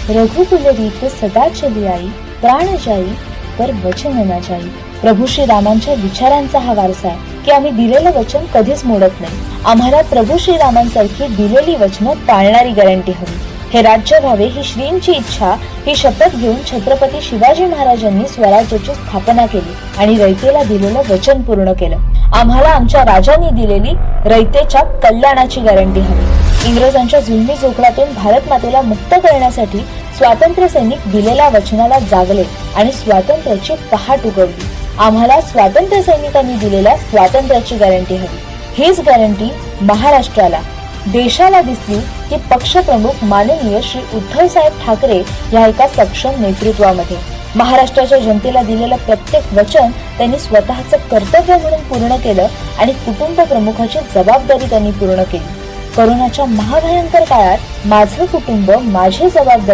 रघुकुल रीत सदा चली आई, प्राण जाई पर वचन न जाई। प्रभू श्री रामांच्या विचारांचा हा वारसा आहे की आम्ही दिलेलं वचन कधीच मोडत नाही। आम्हाला प्रभू श्री रामांसारखी दिलेली वचनं पाळणारी गॅरंटी हवी। हे राज्य व्हावे ही श्रींची इच्छा, ही शपथ घेऊन छत्रपती शिवाजी महाराजांनी स्वराज्याची स्थापना केली आणि रयतेला दिलेलं वचन पूर्ण केलं। आम्हाला आमच्या राजांनी दिलेली रयतेच्या कल्याणाची गॅरंटी हवी। इंग्रजांच्या जुलमी जोखडातून भारत मातेला मुक्त करण्यासाठी स्वातंत्र्य सैनिक दिलेल्या वचनाला जागले आणि स्वातंत्र्याची पहाट उगवली। आम्हाला स्वातंत्र्य सैनिकांनी दिलेल्या स्वातंत्र्याची गॅरंटी हवी। हीच गॅरंटी महाराष्ट्राला, देशाला दिसली की पक्षप्रमुख माननीय श्री उद्धव साहेब ठाकरे या एका सक्षम नेतृत्वामध्ये। महाराष्ट्राच्या जनतेला दिलेलं प्रत्येक वचन त्यांनी स्वतःचं कर्तव्य म्हणून पूर्ण केलं आणि कुटुंब प्रमुखाची जबाबदारी त्यांनी पूर्ण केली। कोरोनाच्या महाभयंकर काळात माझं कुटुंब माझी जबाबदारी